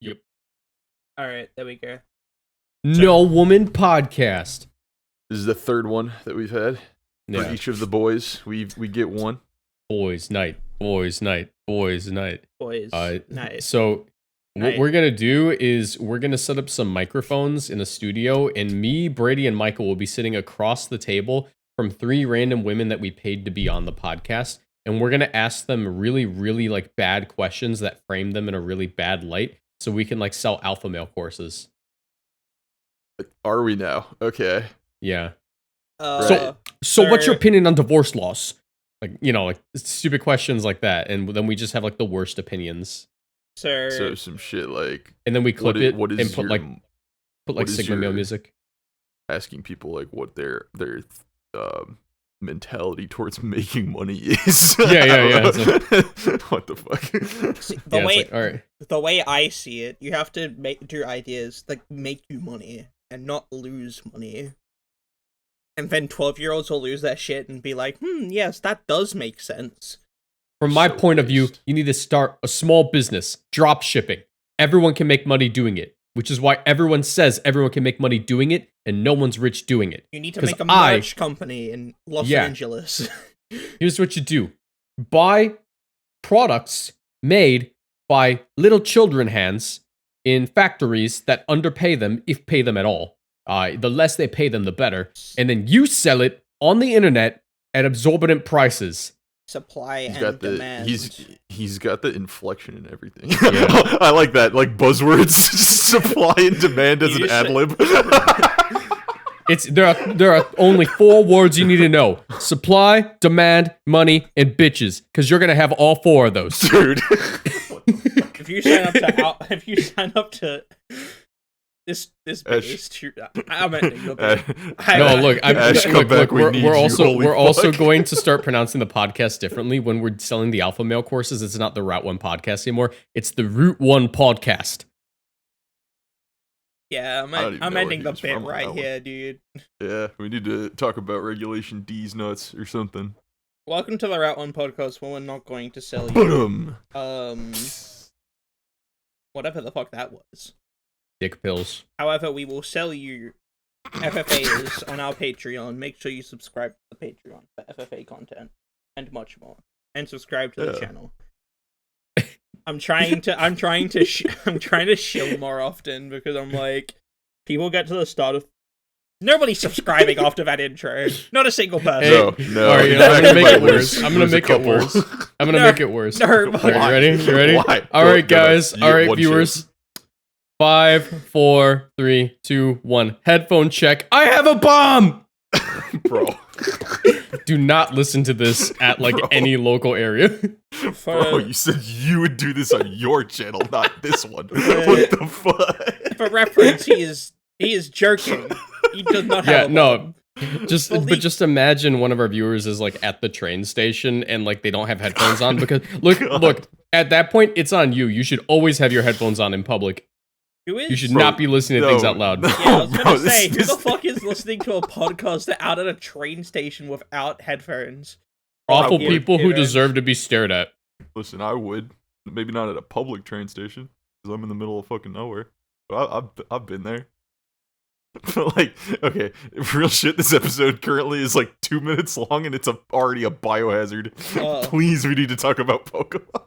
Yep. All right, there we go. No Woman Podcast. This is the third one that we've had. Yeah. For each of the boys, we get one. Boys night, boys night, boys night. Boys night. So what we're going to do is we're going to set up some microphones in a studio, and me, Brady, and Michael will be sitting across the table from 3 random women that we paid to be on the podcast. And we're going to ask them really, really like bad questions that frame them in a really bad light so we can like sell alpha male courses. Are we now? Okay. Yeah. So What's your opinion on divorce laws? Like, you know, like stupid questions like that. And then we just have like the worst opinions. So some shit like... And then we clip it what is and put like Sigma male music. Asking people like what their mentality towards making money is. Yeah. What the fuck? See, the way I see it, you have to make your ideas like make you money and not lose money. And then 12-year-olds will lose that shit and be like, yes, that does make sense. From my point of view, you need to start a small business, drop shipping. Everyone can make money doing it, which is why everyone says everyone can make money doing it, and no one's rich doing it. You need to make a merch company in Los Angeles. Here's what you do. Buy products made by little children hands in factories that underpay them, if pay them at all. The less they pay them, the better. And then you sell it on the internet at exorbitant prices. Supply and demand. He's got the inflection and everything. Yeah. I like that. Like buzzwords. Supply and demand as an ad lib. There are only 4 words you need to know: supply, demand, money, and bitches. Because you're gonna have all 4 of those, dude. If you sign up to this base, I'm ending the bit. No, look, we're also going to start pronouncing the podcast differently when we're selling the alpha male courses. It's not the Route 1 podcast anymore. It's the Route 1 podcast. Yeah, I'm ending the bit right here, dude. Yeah, we need to talk about Regulation D's nuts or something. Welcome to the Route 1 podcast where we're not going to sell you whatever the fuck that was. Dick pills. However, we will sell you FFAs on our Patreon. Make sure you subscribe to the Patreon for FFA content and much more, and subscribe to the channel. I'm trying to shill more often because I'm like, people get to the start of nobody's subscribing after that intro. Not a single person. No. All right, I'm gonna make it worse. I'm gonna make it worse. No, right, you ready? Why? All right, guys. All right, viewers. 5, 4, 3, 2, 1. Headphone check. I have a bomb! Bro. Do not listen to this at like any local area. Bro, you said you would do this on your channel, not this one. What the fuck? For reference, he is jerking. He does not have a bomb. Just imagine one of our viewers is like at the train station and like they don't have headphones on because look, at that point it's on you. You should always have your headphones on in public. You should not be listening to things out loud. Yeah, I was gonna say, who the fuck is listening to a podcast out at a train station without headphones? Awful people who deserve to be stared at. Listen, I would. Maybe not at a public train station, because I'm in the middle of fucking nowhere. But I've been there. But like, okay, real shit, this episode currently is like 2 minutes long, and it's already a biohazard. Please, we need to talk about Pokemon.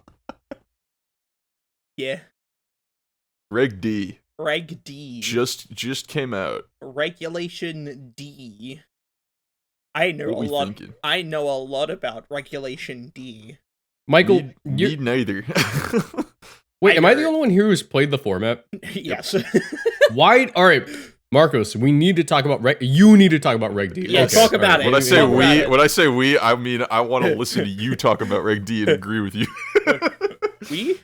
Yeah. Reg D. Just came out. Regulation D. I know a lot. Thinking? I know a lot about Regulation D. Michael, me neither. Wait, am I the only one here who's played the format? Yes. Why? All right, Marcos, we need to talk about You need to talk about Reg D. Yeah, talk about it. When I say we, I mean I want to listen to you talk about Reg D and agree with you. We?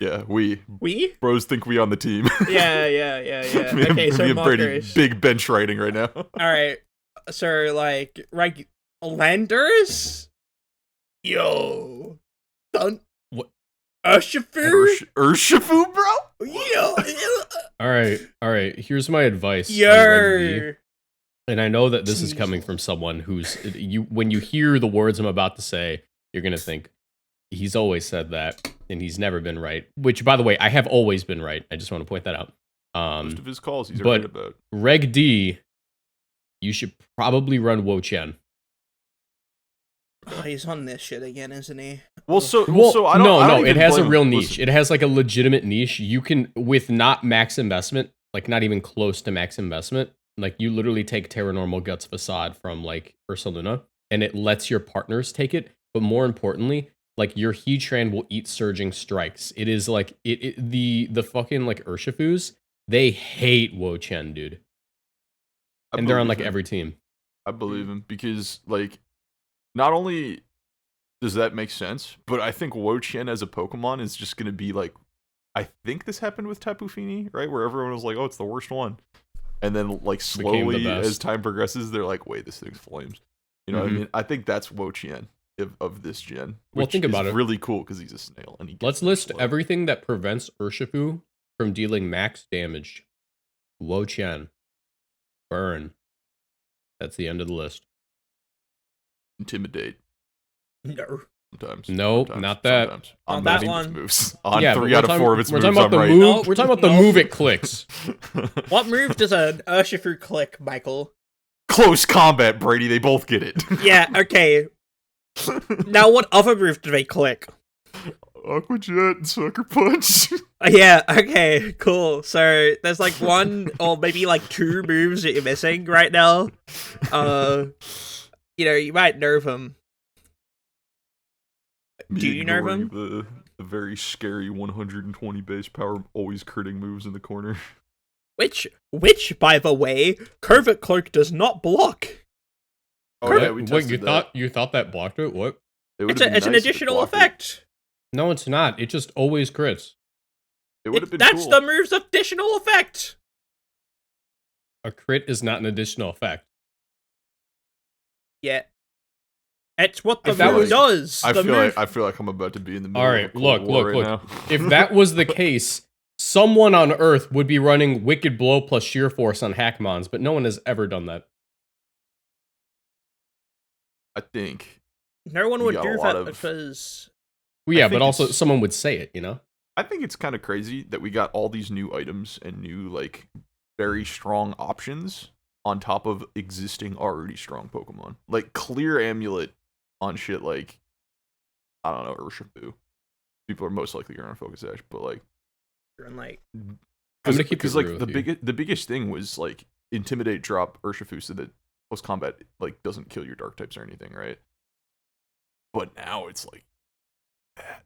Yeah, we. Bros think we on the team. Yeah. Okay, so Brady, big bench writing right now. Alright, so like, Landers? Yo. What? Urshifu, bro? Yo. Alright, here's my advice. Yo. And I know that this is coming from someone who's, when you hear the words I'm about to say, you're gonna think, He's always said that, and he's never been right. Which, by the way, I have always been right. I just want to point that out. Most of his calls he's right about. Reg D, you should probably run Wo Chen. Oh, he's on this shit again, isn't he? Well, I don't. It has a real niche. It has like a legitimate niche. You can, with not max investment, like not even close to max investment, like you literally take Terra Normal Guts Facade from like Ursa Luna, and it lets your partners take it. But more importantly, like your Heatran will eat Surging Strikes. It is like the fucking like Urshifus, they hate Wo Chen, dude. And they're on like every team. I believe him because like not only does that make sense, but I think Wo Chen as a Pokemon is just gonna be like, I think this happened with Tapu Fini, right? Where everyone was like, oh, it's the worst one. And then like slowly as time progresses, they're like, wait, this thing's flames. You know what I mean? I think that's Wo Chen of this gen. Well, think about it. Really cool because he's a snail. And let's list everything that prevents Urshifu from dealing max damage. Wo Chen. Burn. That's the end of the list. Intimidate. No. Sometimes. Nope, not that. Sometimes. On that one. Moves. On 3 out of 4 of its moves, I'm right. We're talking about the move it clicks. What move does an Urshifu click, Michael? Close combat, Brady. They both get it. Yeah, okay. Now what other move do they click? Aqua Jet and Sucker Punch. Yeah, okay, cool. So there's like one or maybe like 2 moves that you're missing right now. You know, you might nerf them. Do you nerf them? The very scary 120 base power, always critting moves in the corner. Which, by the way, Covert Cloak does not block. Oh, yeah, we Wait, you thought that blocked it? What? It's an additional effect. No, it's not. It just always crits. It would have been That's cool. the move's additional effect. A crit is not an additional effect. Yeah. It's what the move does. I feel like I'm about to be in the middle of a Cold War right now. If that was the case, someone on Earth would be running Wicked Blow plus Sheer Force on Hackmons, but no one has ever done that. I think no one would do that because... Well, yeah, but also someone would say it, you know? I think it's kind of crazy that we got all these new items and new, like, very strong options on top of existing already strong Pokemon. Like, Clear Amulet on shit like, I don't know, Urshifu. People are most likely going to Focus Sash, but, like... Because, like, the biggest thing was, like, Intimidate drop Urshifu so that close combat, like, doesn't kill your dark types or anything, right? But now it's, like, that.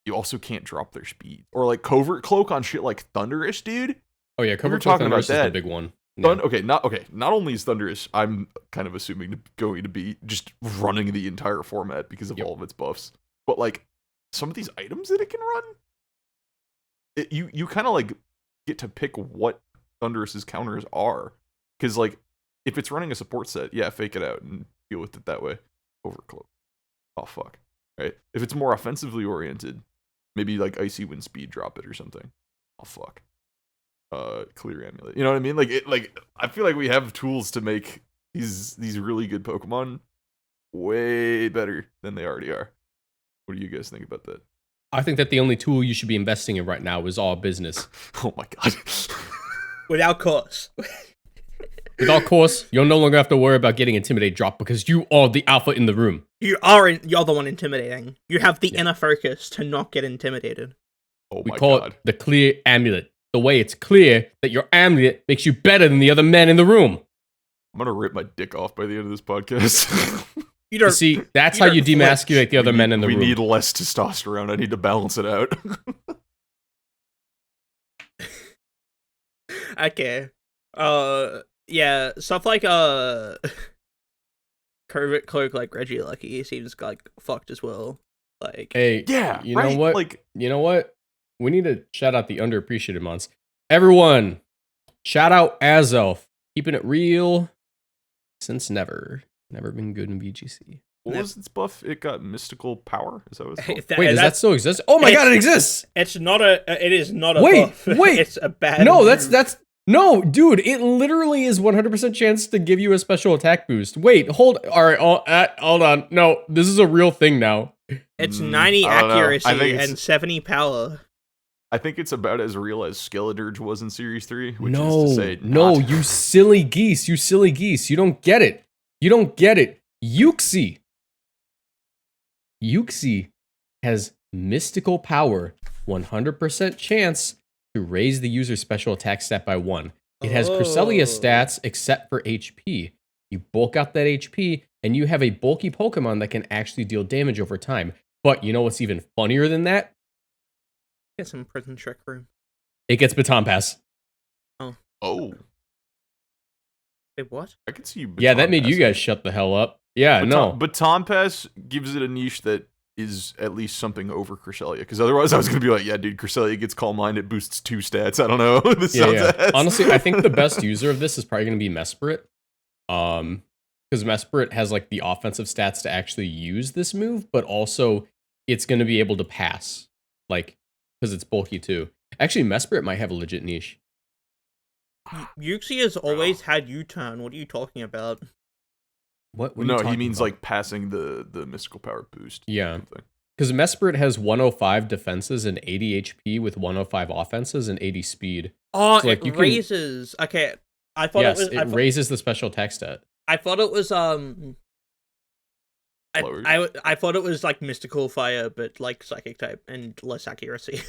You also can't drop their speed. Or, like, Covert Cloak on shit like Thunderous, dude. Oh, yeah, Covert Cloak Thunderous is the big one. Yeah. Not only is Thunderous, I'm kind of assuming going to be just running the entire format because of all of its buffs. But, like, some of these items that it can run, you kind of, like, get to pick what Thunderous's counters are. Because, like, if it's running a support set, yeah, fake it out and deal with it that way. Overcloak. Oh, fuck. Right? If it's more offensively oriented, maybe, like, Icy Wind Speed drop it or something. Oh, fuck. Clear Amulet. You know what I mean? Like, I feel like we have tools to make these really good Pokemon way better than they already are. What do you guys think about that? I think that the only tool you should be investing in right now is all business. Oh my god. Without course. Without course, you'll no longer have to worry about getting Intimidate dropped because you are the alpha in the room. You're the one intimidating. You have the inner focus to not get intimidated. Oh we call it the Clear Amulet. The way it's clear that your amulet makes you better than the other men in the room. I'm gonna rip my dick off by the end of this podcast. You see, that's how you demasculate the other men in the room. We need less testosterone. I need to balance it out. Okay. Yeah, stuff like Covert Cloak like Regieleki seems like fucked as well. Like, hey, yeah, you know what? Like, you know what? We need to shout out the underappreciated months. Everyone, shout out Azelf. Keeping it real since never. Never been good in VGC. What was its buff? It got mystical power? Is that what it's called? Wait, does that still exist? Oh my god, it exists! It is not a buff. Wait. It's a bad No, move. that's no, dude, it literally is 100% chance to give you a special attack boost. Wait, hold on. No, this is a real thing now. It's 90 I don't know. I accuracy think it's- and 70 power. I think it's about as real as Skeledirge was in Series 3, which No, is to say no, not. you silly geese. You silly geese. You don't get it. You don't get it. Yuxi has mystical power, 100% chance to raise the user's special attack stat by 1. It has Cresselia stats except for HP. You bulk out that HP, and you have a bulky Pokemon that can actually deal damage over time. But you know what's even funnier than that? Get some prison trick room. It gets Baton Pass. Oh, Wait, what? I can see you. Yeah, that made you Baton guys shut the hell up. Yeah, no. Baton Pass gives it a niche that is at least something over Cresselia, because otherwise I was going to be like, yeah, dude, Cresselia gets Calm Mind, it boosts 2 stats. I don't know. This sounds ass. Honestly, I think the best user of this is probably going to be Mesprit. Because Mesprit has like the offensive stats to actually use this move, but also it's going to be able to pass, like, because it's bulky too. Actually, Mesprit might have a legit niche. Yuxi has always had U-turn. What are you talking about? What No, he means about? like passing the mystical power boost. Yeah. Because Mesprit has 105 defenses and 80 HP with 105 offenses and 80 speed. Oh, So, like, it you can- raises. Okay, I thought Yes, it was. raises the special attack stat. I thought it was Lowered. I thought it was like mystical fire, but like psychic type and less accuracy.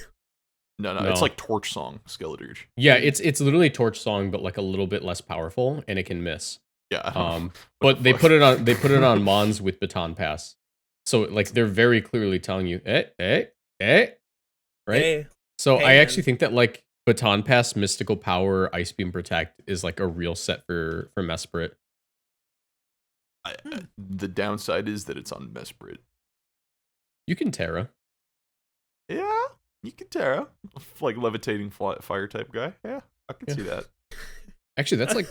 No, No. it's like Torch Song Skeledirge. Yeah, it's literally Torch Song, but like a little bit less powerful, and it can miss. Yeah. I don't know. But the they fuck? put it on Mons with Baton Pass. So like they're very clearly telling you, right? Hey, So hey, I actually man. think that like Baton Pass, Mystical Power, Ice Beam Protect is like a real set for Mesprit. The downside is that it's on Mesprit. You can Terra. Yeah, you can Terra. Like levitating fire type guy. Yeah, I can see that. Actually, that's like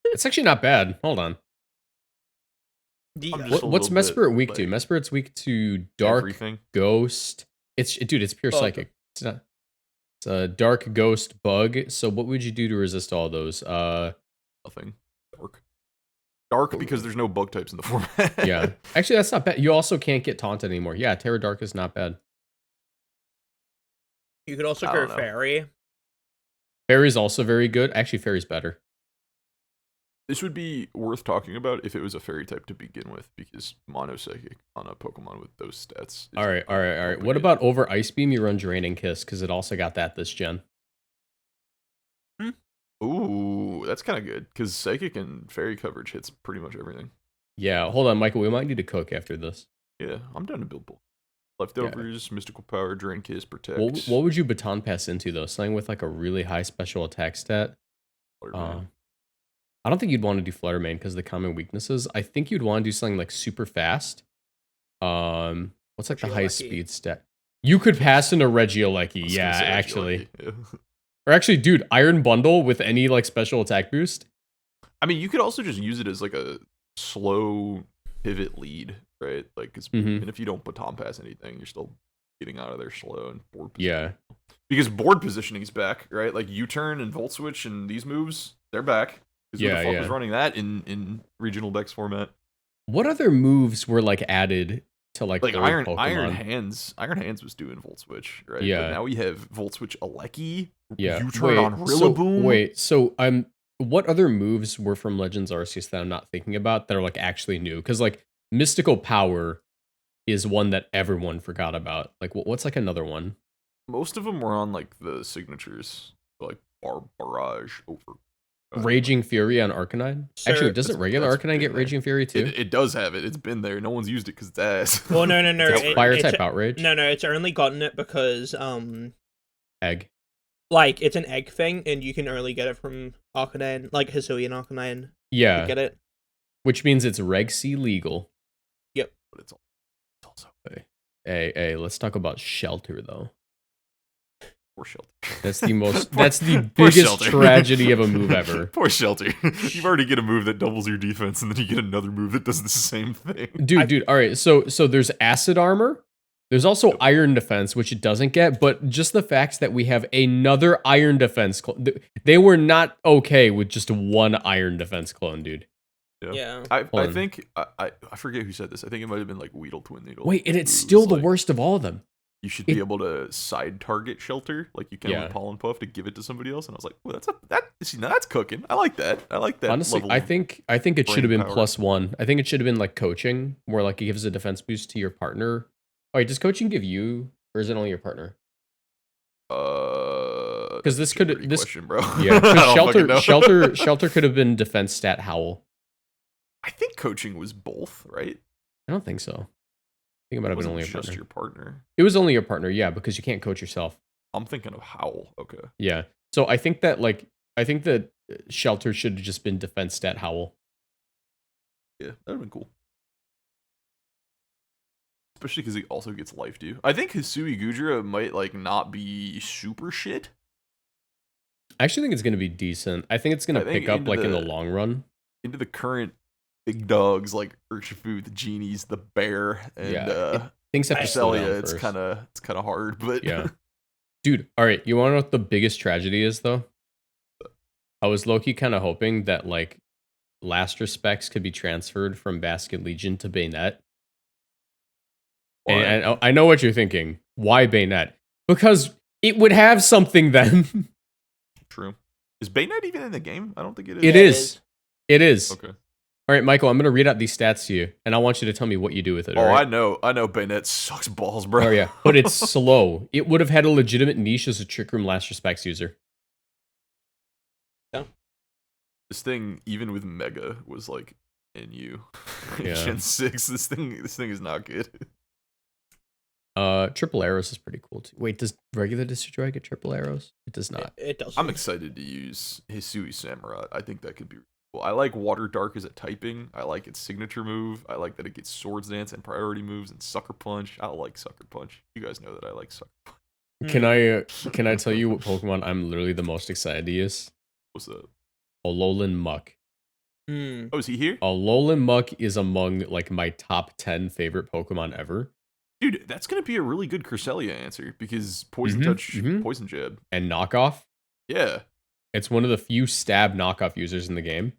it's actually not bad. Hold on. The- I'm just a What's little bit, Mesprit weak to? like, Mesprit's weak to Dark, Everything. Ghost. It's pure Bug. psychic. It's not. It's a Dark, Ghost, Bug. So what would you do to resist all those? Nothing. Dark because there's no bug types in the format. Yeah. Actually, that's not bad. You also can't get taunted anymore. Yeah, Terra Dark is not bad. You could also I go don't know. fairy. Fairy's also very good. Actually, Fairy's better. This would be worth talking about if it was a fairy type to begin with, because mono psychic on a Pokemon with those stats. is All right. What complicated. about over Ice Beam? You run Draining Kiss because it also got that this gen. Ooh, that's kind of good, because psychic and fairy coverage hits pretty much everything. Yeah. Hold on, Michael. We might need to cook after this. Yeah, I'm down to build bull. Leftovers, mystical power, drain kiss, protect. What would you Baton Pass into though? Something with like a really high special attack stat. Fluttermane. I don't think you'd want to do Fluttermane because of the common weaknesses. I think you'd want to do something like super fast. What's like the highest Regieleki. speed stat? You could pass into Regieleki. I was Yeah, gonna say actually. Regieleki, yeah. Or actually, dude, Iron Bundle with any like special attack boost. I mean, you could also just use it as like a slow pivot lead, right? Like, 'cause Mhm. even if you don't Baton Pass anything, you're still getting out of there slow and board positioning. Yeah. Because board positioning is back, right? Like U-turn and Volt Switch and these moves, they're back. Because who Yeah, the fuck yeah. was running that in regional Dex format? What other moves were like added to like Like old Iron Pokemon? Hands was doing Volt Switch, right? Yeah. But now we have Volt Switch Aleki, Yeah. U-turn on Rillaboom. So what other moves were from Legends Arceus that I'm not thinking about that are like actually new? Because like Mystical Power is one that everyone forgot about. Like what's like another one? Most of them were on like the signatures, like Barrage over. Raging Fury on Arcanine? Sir, Actually, doesn't regular that's Arcanine get been Raging Fury too? It does have it. It's been there. No one's used it because it's ass. Well, no. It's Fire it's type Outrage? No, it's only gotten it because Egg. like it's an egg thing, and you can only get it from Arcanine, like Hisuian Arcanine. Yeah. To get it. Which means it's Reg C legal. But it's also Hey, let's talk about Shelter though. poor Shelter. That's the most. Poor- That's the poor biggest Shelter. tragedy of a move ever. Poor Shelter. You already get a move that doubles your defense, and then you get another move that does the same thing. Dude. All right. So there's Acid Armor. There's also Iron Defense, which it doesn't get. But just the fact that we have another Iron Defense clone, they were not okay with just one Iron Defense clone, dude. Yeah. I think I forget who said this. I think it might have been like Weedle Twin Needle. Wait, and it's still the worst of all of them. You should be able to side target shelter like you can with Pollen Puff to give it to somebody else. And I was like, well, that's cooking. I like that. I like that. Honestly, I think it should have been +1. I think it should have been like coaching, where like it gives a defense boost to your partner. Oh, wait, does coaching give you, or is it only your partner? Because this could question, bro. Yeah, because shelter could have been defense stat howl. I think coaching was both, right? I don't think so. I think it might have been only just your partner. It was only your partner, yeah, because you can't coach yourself. I'm thinking of howl. Okay. Yeah. So I think that shelter should have just been defense stat howl. Yeah, that'd have been cool. Especially because he also gets life due. I think Hisui Gudra might like not be super shit. I actually think it's gonna be decent. I think it's gonna pick up like in the long run. Into the current big dogs like Urshifu, the genies, the bear, and things have to slow down it's kind of hard, but yeah. Dude, all right. You want to know what the biggest tragedy is, though? I was low-key kind of hoping that like Last Respects could be transferred from Basket Legion to Bayonet. And I know what you're thinking. Why Bayonet? Because it would have something then. True. Is Bayonet even in the game? I don't think it is. It is. It is. Okay. All right, Michael, I'm going to read out these stats to you, and I want you to tell me what you do with it. Oh, right? I know Bayonet sucks balls, bro. Oh, yeah. But it's slow. It would have had a legitimate niche as a Trick Room Last Respects user. Yeah. This thing, even with Mega, was like NU. Yeah. Gen 6, this thing is not good. Triple Arrows is pretty cool, too. Wait, does regular Destroy get triple arrows? It does not. It does. I'm excited to use Hisui Samurai. I think that could be well, I like Water Dark as a typing. I like its signature move. I like that it gets Swords Dance and priority moves and Sucker Punch. I like Sucker Punch. You guys know that I like Sucker Punch. Can I tell you what Pokemon I'm literally the most excited to use? What's that? Alolan Muck. Oh, is he here? Alolan Muck is among like my top 10 favorite Pokemon ever. Dude, that's gonna be a really good Cresselia answer because Poison Touch, Poison Jab, and knockoff. Yeah, it's one of the few stab knockoff users in the game.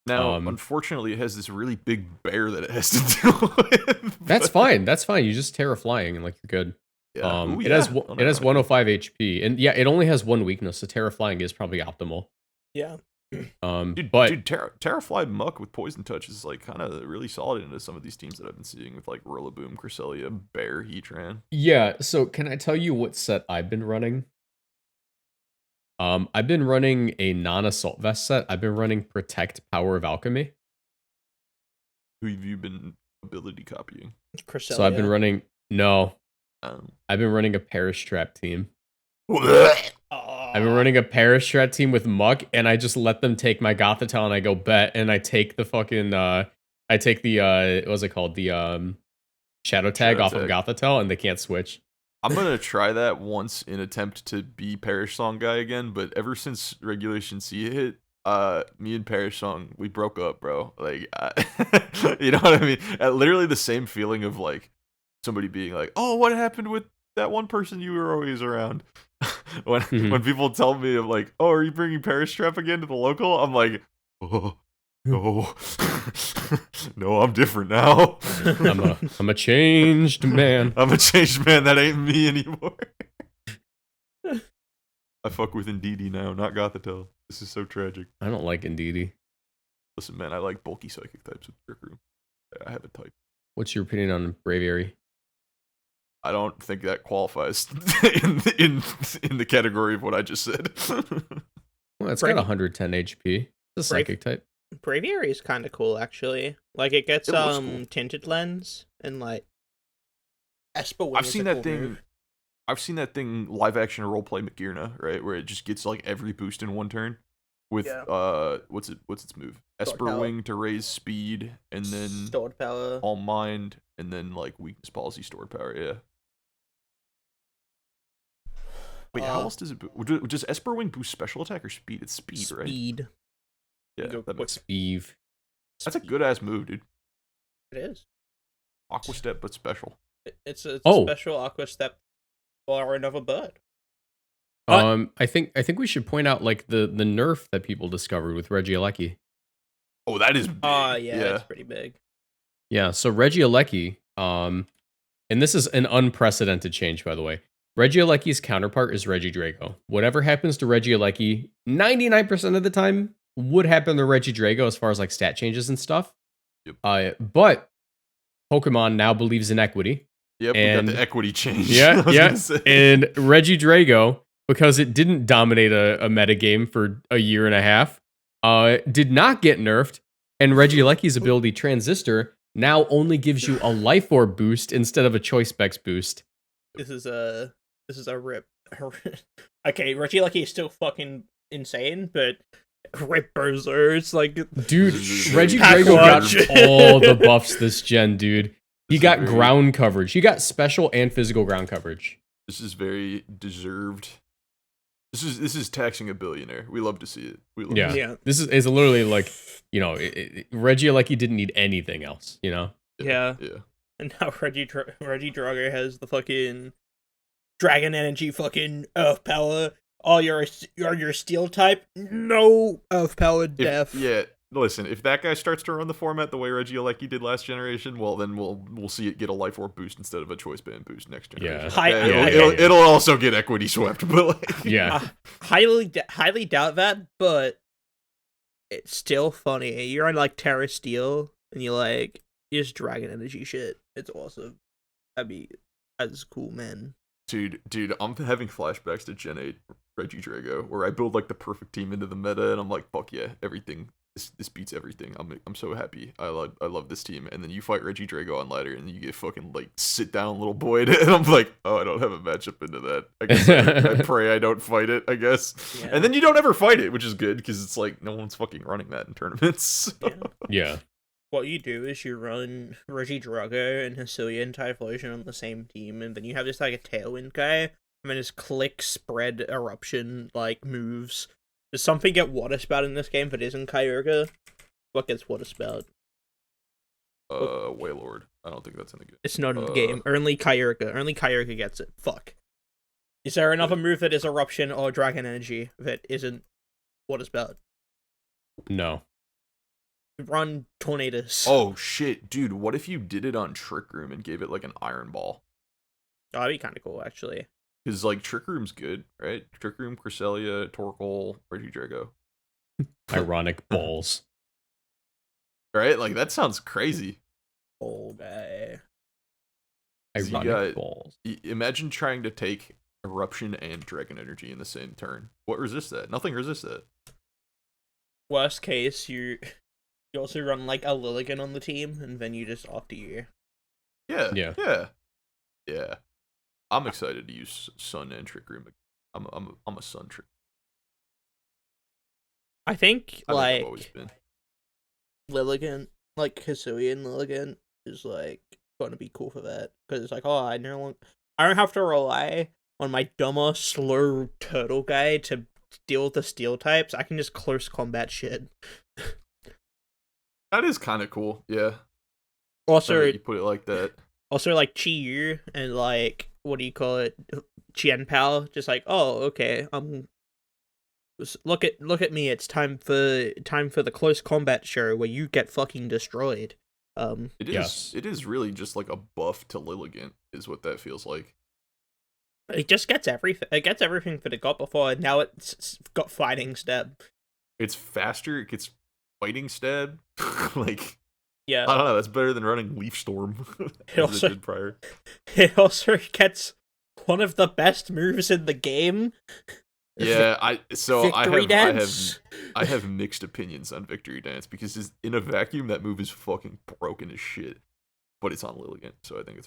Now, unfortunately, it has this really big bear that it has to deal with. That's fine. That's fine. You just Terra Flying and like you're good. Yeah. It has 105 HP, and yeah, it only has one weakness. So Terra Flying is probably optimal. Yeah. Dude, Terra Fly Muck with Poison Touch is like kind of really solid into some of these teams that I've been seeing with like Rillaboom, Cresselia, Bear, Heatran. Yeah. So can I tell you what set I've been running? I've been running a non-assault vest set. I've been running Protect Power of Alchemy. Who have you been ability copying? Cresselia. So I've been running I've been running a Perish Trap team. I've been running a Perish Trap team with Muck, and I just let them take my Gothitelle, and I go bet, and I take the fucking what's it called? The Shadow Tag off of Gothitelle, and they can't switch. I'm gonna try that once in attempt to be Perish Song guy again, but ever since Regulation C hit, me and Perish Song, we broke up, bro. Like, you know what I mean? Literally the same feeling of like somebody being like, "Oh, what happened with that one person you were always around?" when people tell me of like, "Oh, are you bringing Perish Trap again to the local?" I'm like, "Oh, no, no, I'm different now. I'm a changed man. I'm a changed man. That ain't me anymore." I fuck with Indeedee now, not Gothitelle. This is so tragic. I don't like Indeedee. Listen, man, I like bulky psychic types with Trick Room. I have a type. What's your opinion on Braviary? I don't think that qualifies in the category of what I just said. Well, it's got 110 HP. It's a psychic type. Braviary is kind of cool, actually. Like, it gets cool. Tinted Lens and like Esper Wing. I've seen that thing. Move. I've seen that thing live action roleplay Makirna, right, where it just gets like every boost in one turn. With what's its move? Esper Wing to raise speed, and then Stored Power, All Mind, and then like Weakness Policy, Stored Power. Yeah. Wait, how else does it? Does Esper Wing boost special attack or speed? It's speed, right? Speed. Yeah, that makes speed. That's a good ass move, dude. It is. Aqua Step, but special. It's a special Aqua Step for another bird. I think we should point out like the nerf that people discovered with Regieleki. Oh, that is big. Yeah, that's pretty big. Yeah, so Regieleki, and this is an unprecedented change, by the way. Regieleki's counterpart is Regidrago. Whatever happens to Regieleki, 99% of the time would happen to Regidrago as far as like stat changes and stuff. Yep. But Pokemon now believes in equity. Yep, and we got the equity change. Yeah. And Regidrago, because it didn't dominate a metagame for a year and a half, did not get nerfed. And Regieleki's ability Transistor now only gives you a Life Orb boost instead of a Choice Specs boost. This is a rip. Okay, Regieleki is still fucking insane, but rip Burzers, like, dude, Regidrago got all the buffs this gen, dude. He got ground coverage. He got special and physical ground coverage. This is very deserved. This is taxing a billionaire. We love to see it. Yeah. This is literally like, you know, Regieleki didn't need anything else, you know? Yeah. And now Regidrago has the fucking dragon energy fucking earth power. Oh, you're your steel type? No earth power death. Yeah. Listen, if that guy starts to run the format the way Regieleki did last generation, well, then we'll see it get a Life Orb boost instead of a Choice Band boost next generation. Yeah. It'll also get equity swept, but like, yeah, highly doubt that, but it's still funny. You're on like Terra Steel, and you just dragon energy shit. It's awesome. That's cool, man. Dude, I'm having flashbacks to Gen 8 Regidrago, where I build like the perfect team into the meta, and I'm like, fuck yeah, everything. This beats everything. I'm so happy. I love this team. And then you fight Regidrago on ladder, and you get fucking like sit down, little boy. And I'm like, oh, I don't have a matchup into that. I guess I pray I don't fight it. I guess. Yeah. And then you don't ever fight it, which is good because it's like no one's fucking running that in tournaments. Yeah. What you do is you run Regidrago and Hisuian Typhlosion on the same team, and then you have this like a Tailwind guy, and then his Click, Spread, Eruption like moves. Does something get water spout in this game that isn't Kyogre? What gets water spout? Wailord. I don't think that's in the game. It's not in the game. Only Kyogre. Only Kyogre gets it. Fuck. Is there another move that is Eruption or Dragon Energy that isn't water spout? No. Run Tornadus. Oh shit, dude! What if you did it on Trick Room and gave it like an Iron Ball? Oh, that'd be kind of cool, actually. Because, like, Trick Room's good, right? Trick Room, Cresselia, Torkoal, Regidrago. Ironic balls. Right? Like, that sounds crazy. Oh, guy. Ironic balls. Imagine trying to take Eruption and Dragon Energy in the same turn. What resists that? Nothing resists that. Worst case, you also run, like, a Lilligant on the team, and then you just opt you. Yeah. I'm excited to use Sun and Trick Room. I'm a Sun Trick. I think I've always been. Lilligant, like Hisuian Lilligant, is like going to be cool for that because it's like, oh, I don't have to rely on my dumber, slow turtle guy to deal with the steel types. I can just close combat shit. That is kind of cool. Yeah. Also, you put it like that. Also, like Chi-Yu and like what do you call it, Chien-Pao, just like, oh, okay, look at me. It's time for the close combat show where you get fucking destroyed. It is really just like a buff to Lilligant, is what that feels like. It just gets everything. It gets everything that it got before, and now it's got fighting stab. It's faster. It gets fighting stab. Like. Yeah, I don't know. That's better than running Leaf Storm. It also gets one of the best moves in the game. Yeah, I have mixed opinions on Victory Dance because in a vacuum that move is fucking broken as shit, but it's on Lilligant, so I think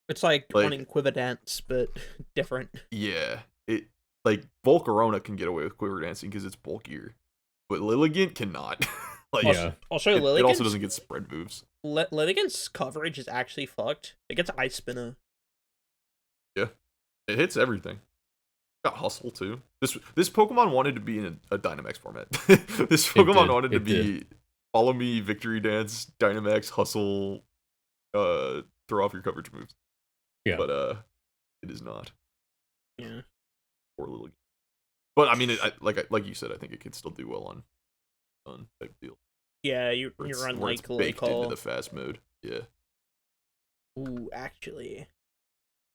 it's like running Quiver Dance, but different. Yeah, it like Volcarona can get away with Quiver Dancing because it's bulkier, but Lilligant cannot. Also, it also doesn't get spread moves. Lilligant's coverage is actually fucked. It gets Ice Spinner. Yeah, it hits everything. Got Hustle too. This Pokemon wanted to be in a Dynamax format. This Pokemon wanted to be Follow Me, Victory Dance, Dynamax, Hustle, throw off your coverage moves. Yeah, but it is not. Yeah, poor Lilligant. But I mean, like you said, I think it could still do well on Sun type deal. Yeah, you run like baked into the fast mode. Yeah. Ooh, actually,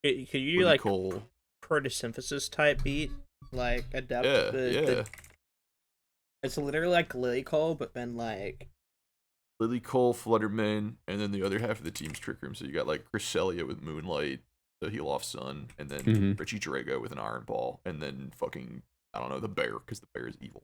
could you do Lily like Cole. photosynthesis type beat, like adapt Yeah, the it's literally like Lily Cole, but then like Lily Cole, Fluttermane, and then the other half of the team's Trick Room. So you got like Cresselia with Moonlight, the Heal Off Sun, and then Regieleki with an Iron Ball, and then fucking I don't know, the bear, because the bear is evil.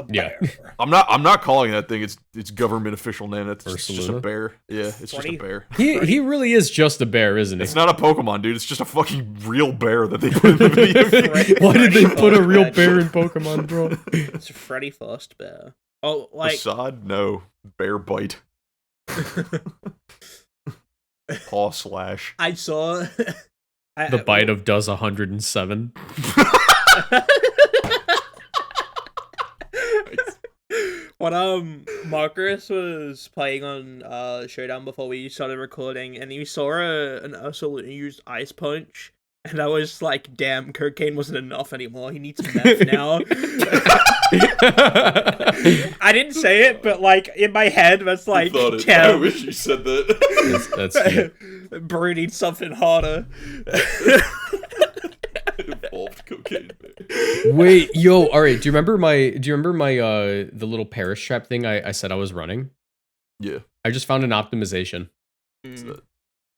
Yeah. I'm not calling that thing it's government official name. It's just a bear. Yeah, it's just a bear. He really is just a bear, isn't he? It's not a Pokemon, dude. It's just a fucking real bear that they put in the video game. Why did they put a real bear in Pokemon, bro? It's a Freddy Frost bear. Oh, like Facade? No. Bear bite. Paw slash. I saw the bite of does 107. When Marcus was playing on Showdown before we started recording, and he saw an Ursul use Ice Punch, and I was like, "Damn, cocaine wasn't enough anymore. He needs meth now." I didn't say it, but like in my head, that's like, I wish you said that. That's cute. Bro needs something harder. Involved cocaine. Wait, yo, all right. Do you remember my the little Perish trap thing I said I was running? Yeah. I just found an optimization. What's that?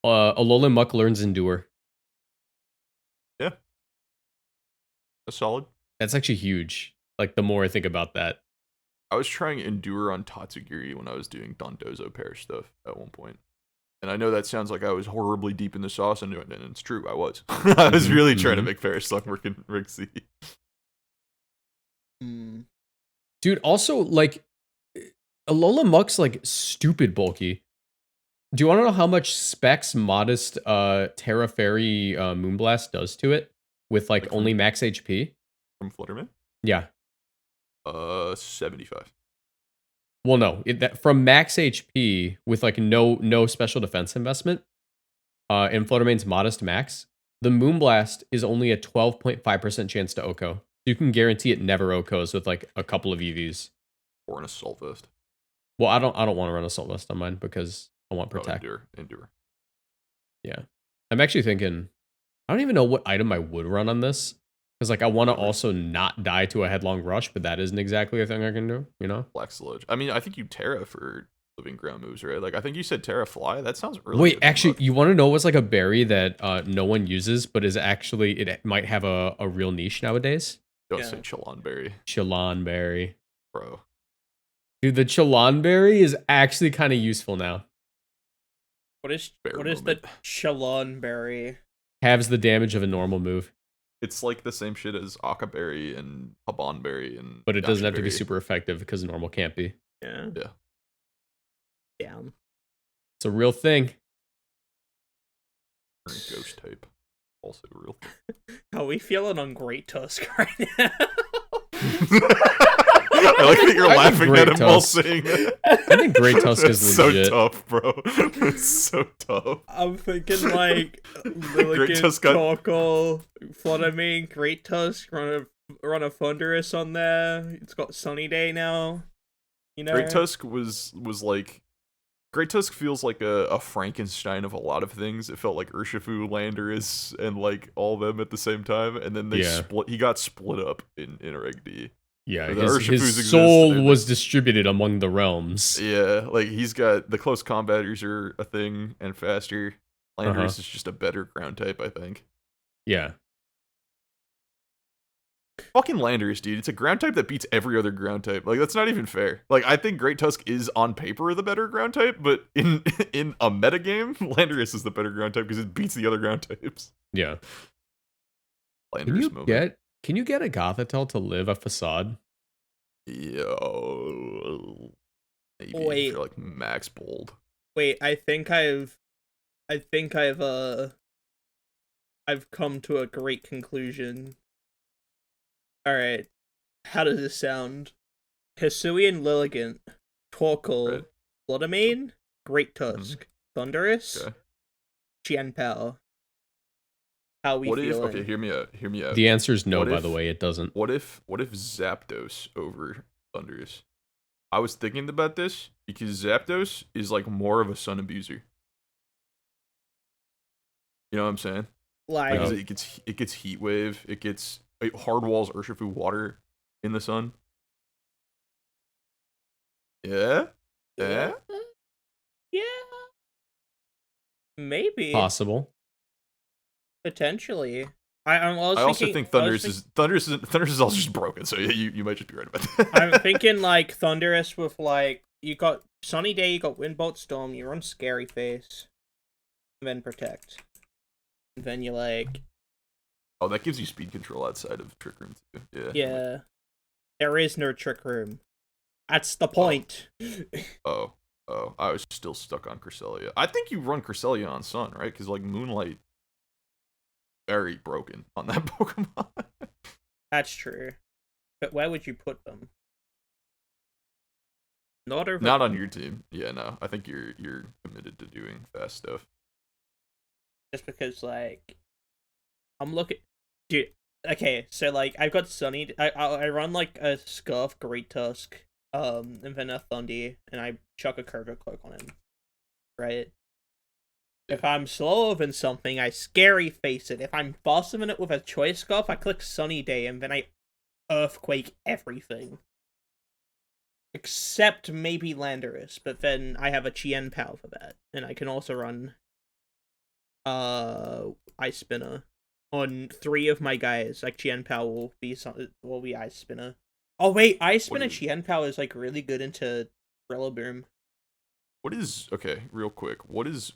Alolan Muck learns Endure. Yeah. That's solid. That's actually huge. Like the more I think about that. I was trying Endure on Tatsugiri when I was doing Dondozo Perish stuff at one point. And I know that sounds like I was horribly deep in the sauce, and it's true, I was. I was really trying to make Perish Slug work in Rig C. Dude, also, like, Alola Muck's, like, stupid bulky. Do you want to know how much Specs modest Terra Fairy Moonblast does to it? With, like only max HP? From Flutterman? Yeah. 75. Well, no, from max HP with like no special defense investment, in Fluttermane's modest max, the Moonblast is only a 12.5% chance to OHKO. You can guarantee it never OHKOs with like a couple of EVs. Or an Assault Vest. Well, I don't want to run Assault Vest on mine because I want Protect. Endure. Yeah, I'm actually thinking. I don't even know what item I would run on this. Because, like, I want to also not die to a Headlong Rush, but that isn't exactly a thing I can do, you know? Black Sludge. I mean, I think you Terra for living ground moves, right? Like, I think you said Terra Fly. That sounds really Wait, good. actually, you want to know what's, like, a berry that no one uses, but is actually, it might have a real niche nowadays? Don't say Chalon Berry. Chalon Berry. Bro. Dude, the Chalon Berry is actually kind of useful now. What is the Chalon Berry? Halves the damage of a normal move. It's like the same shit as Akaberry and Habanberry and. But it doesn't have to be super effective because normal can't be. Yeah. Yeah. Damn. It's a real thing. Ghost type. Also real thing. How are we feeling on Great Tusk right now? I like that you're laughing at him while saying that. I think Great Tusk is legit. So tough, bro. It's so tough. I'm thinking like Lilligant, Torkoal, Fluttermane, Great Tusk, run a Thunderous on there. It's got Sunny Day now. You know, Great Tusk was like. Great Tusk feels like a Frankenstein of a lot of things. It felt like Urshifu, Landorus, and like all of them at the same time, and then he got split up in Reg D. Yeah, his soul was distributed among the realms. Yeah, like he's got the close combaters are a thing and faster. Landorus is just a better ground type, I think. Yeah. Fucking Landorus, dude. It's a ground type that beats every other ground type. Like, that's not even fair. Like, I think Great Tusk is on paper the better ground type, but in a metagame, Landorus is the better ground type because it beats the other ground types. Yeah. Landorus moment. Can you get a Gothitelle to live a Facade? Yo. Maybe if you're like max bold. Wait, I've come to a great conclusion. Alright. How does this sound? Hisuian Lilligant, Torkoal, Fluttermane, Great Tusk, Thunderous, Qianpao. How we feeling? Okay, hear me out. The answer is no, by the way, it doesn't. What if Zapdos over Thunderous? I was thinking about this because Zapdos is like more of a sun abuser. You know what I'm saying? Like, it gets heat wave. It gets hard walls Urshifu water in the sun. Yeah. yeah. Maybe. Possible. Potentially. I also think Thundurus is also just broken, so you might just be right about that. I'm thinking like Thundurus with like you got Sunny Day, you got Windbolt Storm, you run Scary Face, and then Protect. And then you like Oh, that gives you speed control outside of Trick Room too. Yeah. Yeah. There is no Trick Room. That's the point. Oh, I was still stuck on Cresselia. I think you run Cresselia on Sun, right? Because like Moonlight, very broken on that Pokemon. That's true. But where would you put them? Not on your team. Yeah, no. I think you're committed to doing fast stuff. Just because like I'm looking, dude. Okay, so like I've got Sunny. I run like a Scarf Great Tusk, and then a Thundy, and I chuck a Curva Cloak on him. Right. If I'm slower than something, I Scary Face it. If I'm faster than it with a Choice Scarf, I click Sunny Day, and then I Earthquake everything. Except maybe Landorus, but then I have a Chien Pal for that. And I can also run Ice Spinner on 3 of my guys. Like Chien Pal will be Ice Spinner. Oh wait, Ice Spinner Chien Pal is like really good into Rillaboom. Okay, real quick, what is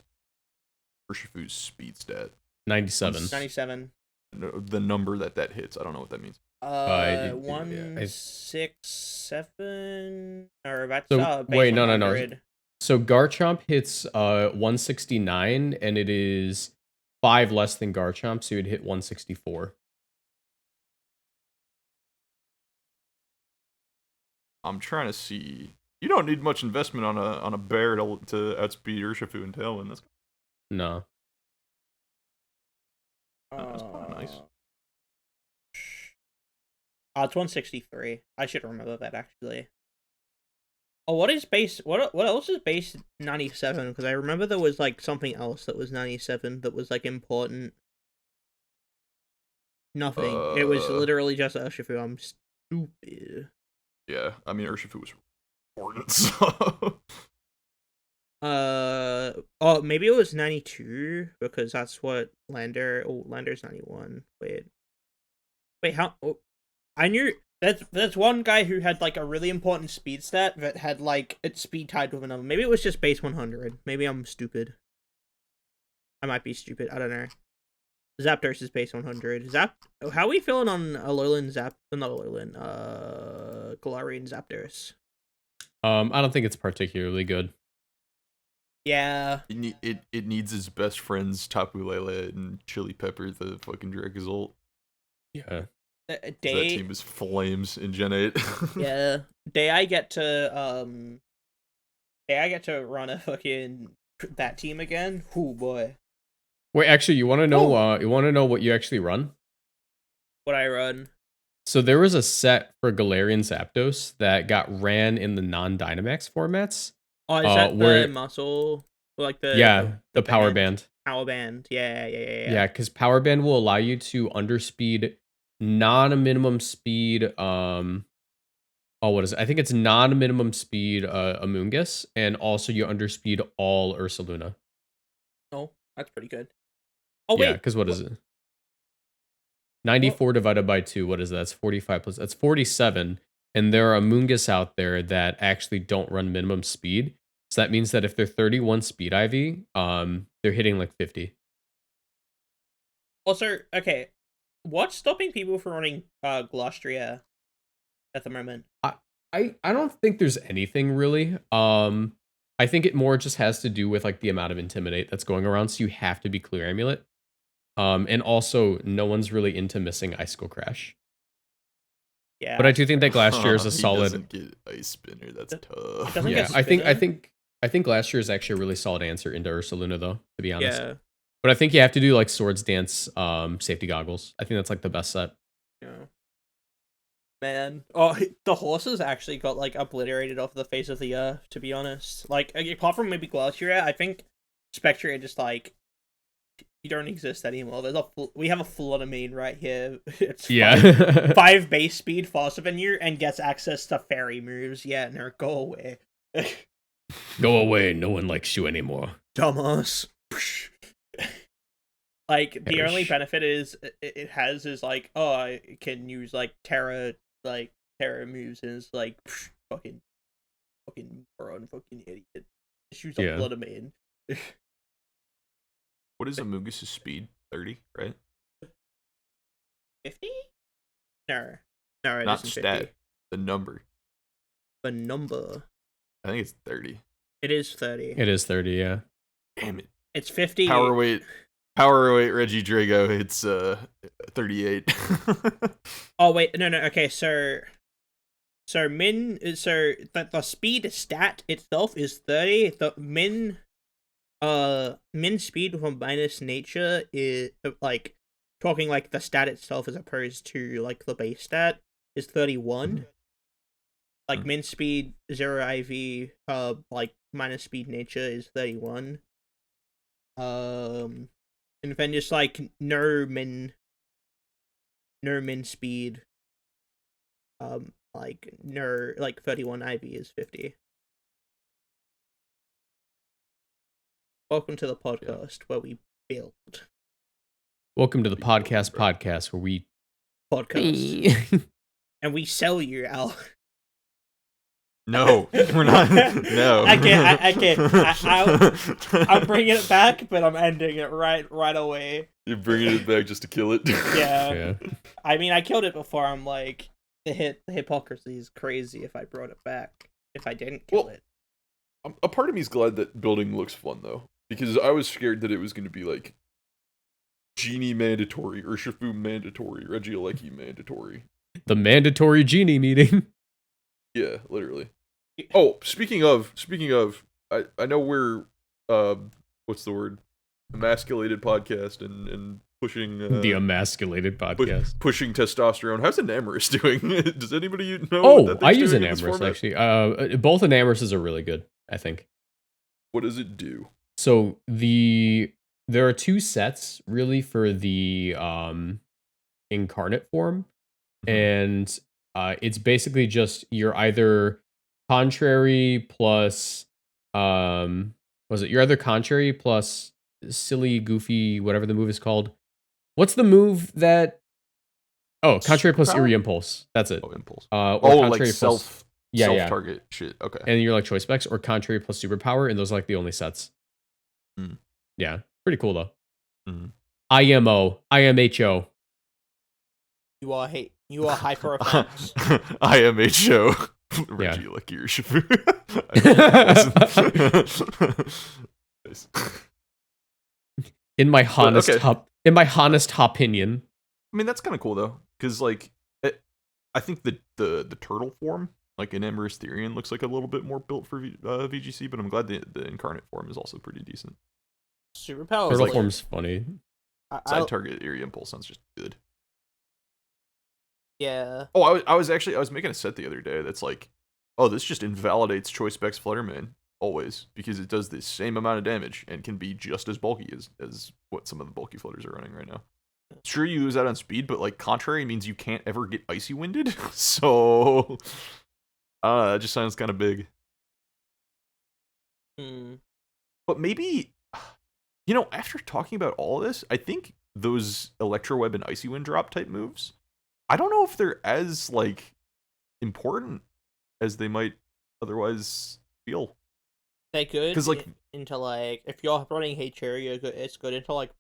Urshifu's speed stat? 97. 97. No, the number that hits. I don't know what that means. 167 or that's so, wait, no. So Garchomp hits 169 and it is 5 less than Garchomp, so you'd hit 164. I'm trying to see. You don't need much investment on a bear to outspeed Urshifu and Tailwind. That's no. That's kind of nice. It's 163. I should remember that actually. Oh, what is base? What else is base 97? Because I remember there was like something else that was 97 that was like important. Nothing. It was literally just Urshifu. I'm stupid. Yeah, I mean Urshifu was important. So. Oh, maybe it was 92 because that's what Lander's 91. Wait, how? Oh, I knew that's one guy who had like a really important speed stat that had like its speed tied with another. Maybe it was just base 100. Maybe I'm stupid. I might be stupid. I don't know. Zapdos is base 100. How are we feeling on Alolan not Alolan, Galarian Zapdos? I don't think it's particularly good. Yeah. It needs its best friends Tapu Lele and Chili Pepper, the fucking Dracozolt. Yeah. That team is flames in Gen 8. Yeah. Day I get to run a fucking that team again. Oh boy. Wait, actually, you want to know? You want to know what you actually run? What I run? So there was a set for Galarian Zapdos that got ran in the non-Dynamax formats. Oh, is that the muscle? Like the power band. Power band. Yeah. Yeah, because power band will allow you to underspeed non-minimum speed. What is it? I think it's non-minimum speed Amoonguss, and also you underspeed all Ursaluna. Oh, that's pretty good. Oh wait, yeah, because what is it? 94 divided by 2. What is that? That's 45 plus. That's 47. And there are Amoonguss out there that actually don't run minimum speed. So that means that if they're 31 speed IV, they're hitting like 50. Also, okay, what's stopping people from running Glostria at the moment? I don't think there's anything really. I think it more just has to do with like the amount of Intimidate that's going around. So you have to be Clear Amulet. And also, no one's really into missing Icicle Crash. Yeah, but I do think that Glastrier is a solid. Doesn't get Ice Spinner. That's tough. Yeah, I think Glastrier is actually a really solid answer into Ursaluna, though. To be honest. Yeah. But I think you have to do like Swords Dance, Safety Goggles. I think that's like the best set. Yeah. Man, oh, the horses actually got like obliterated off the face of the earth. To be honest, like apart from maybe Glacier, I think Spectre just like you don't exist anymore. We have a Floodamine right here. It's five base speed faster than you and gets access to fairy moves. Yeah, no, go away. Go away. No one likes you anymore. Dumbass. Like the only benefit it has is like, oh, I can use like Terra moves, and it's like fucking moron, fucking idiot. Just use a Floodamine. What is Amogus' speed? 30, right? 50? No, it not isn't stat. 50. The number. The number. I think it's 30. It is 30. It is 30. Yeah. Damn it. It's 50. Power weight Regieleki. It's 38. Oh wait, no. Okay, so the speed stat itself is 30. The min speed from minus nature is like talking like the stat itself as opposed to like the base stat is 31. Like min speed 0 IV like minus speed nature is 31. And then just like no min speed like 31 IV is 50. Welcome to the podcast where we build. Welcome to the podcast where we podcast. And we sell you, Al. No, we're not. No. I can't. I'm bringing it back, but I'm ending it right away. You're bringing it back just to kill it? Yeah. I mean, I killed it before. I'm like, the hypocrisy is crazy if I brought it back. If I didn't kill it. A part of me is glad that building looks fun, though. Because I was scared that it was going to be like Genie mandatory, Urshifu mandatory, Regieleki mandatory. The mandatory Genie meeting. Yeah, literally. Oh, speaking of, I know we're what's the word? Emasculated podcast and pushing the emasculated podcast. Pushing testosterone. How's Enamorous doing? Does anybody know? Oh, I use Enamorous actually. Both Enamourouses are really good, I think. What does it do? So there are two sets really for the incarnate form, and it's basically just you're either contrary plus you're either contrary plus silly, goofy, whatever the move is called. What's the move that? Oh, contrary plus Eerie Impulse. That's it. Oh, impulse. Contrary like self target shit. Okay. And you're like choice specs or contrary plus superpower, and those are like the only sets. Yeah, pretty cool though. IMO, IMHO. You are hyper offense. IMHO. Regieleki Urshifu. In my honest opinion. I mean, that's kind of cool though, because like I think the turtle form, like an Amorous Therian, looks like a little bit more built for VGC, but I'm glad the incarnate form is also pretty decent. Superpower. Turtle form's funny. Side target Eerie Impulse sounds just good. Yeah. Oh, I was making a set the other day that's like, oh, this just invalidates Choice Specs Flutterman always, because it does the same amount of damage and can be just as bulky as what some of the bulky flutters are running right now. Sure, you lose out on speed, but like contrary means you can't ever get icy winded. So that just sounds kind of big. But maybe, after talking about all this, I think those Electro Web and Icy Wind drop type moves, I don't know if they're as like important as they might otherwise feel. They good because like into like if you're running Hateria, it's good into like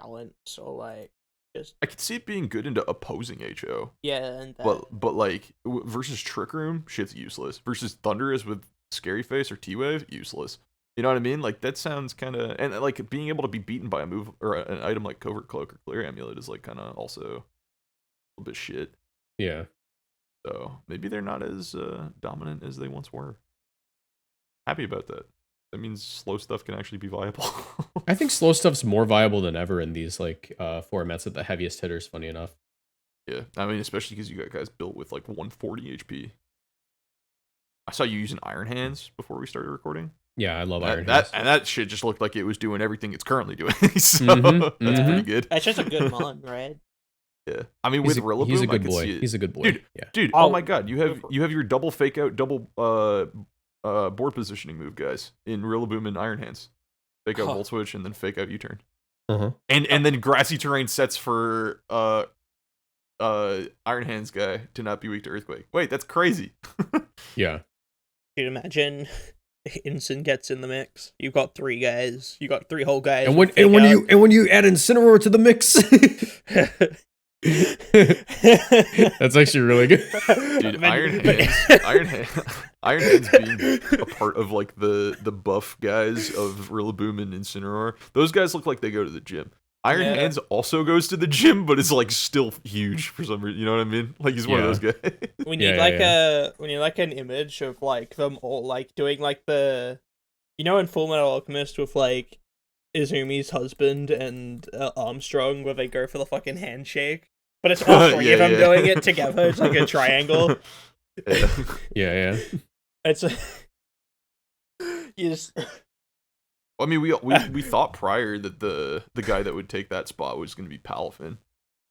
balance or like just. I could see it being good into opposing HO. Yeah, and but like versus Trick Room, shit's useless. Versus Thunderous with Scary Face or T-Wave, useless. You know what I mean? Like that sounds kind of, and like being able to be beaten by a move or an item like Covert Cloak or Clear Amulet is like kind of also a little bit shit. Yeah. So maybe they're not as dominant as they once were. Happy about that. That means slow stuff can actually be viable. I think slow stuff's more viable than ever in these like formats at the heaviest hitters. Funny enough. Yeah, I mean, especially because you got guys built with like 140 HP. I saw you using Iron Hands before we started recording. Yeah, I love Iron Hands. And that shit just looked like it was doing everything it's currently doing. So that's pretty good. That's just a good mon, right? Yeah, I mean, with Rillaboom, he's a good I could boy. see it. He's a good boy. Dude. Oh my god, you have your double fake out, double board positioning move, guys, in Rillaboom and Iron Hands. Fake out Volt Switch and then fake out U-turn. And then grassy terrain sets for Iron Hands guy to not be weak to Earthquake. Wait, that's crazy. Yeah. Can you imagine? Incin gets in the mix. You've got 3 guys. You got 3 whole guys. And when you add Incineroar to the mix, that's actually really good. Dude, Iron Hands being a part of like the buff guys of Rillaboom and Incineroar. Those guys look like they go to the gym. Iron Hands also goes to the gym, but it's like still huge for some reason. You know what I mean? Like he's one of those guys. We need we need like an image of like them all like doing like the, you know, in Full Metal Alchemist with like Izumi's husband and Armstrong, where they go for the fucking handshake, but it's all 3 of them doing it together. It's like a triangle. Yeah. It's you just. I mean, we thought prior that the guy that would take that spot was going to be Palafin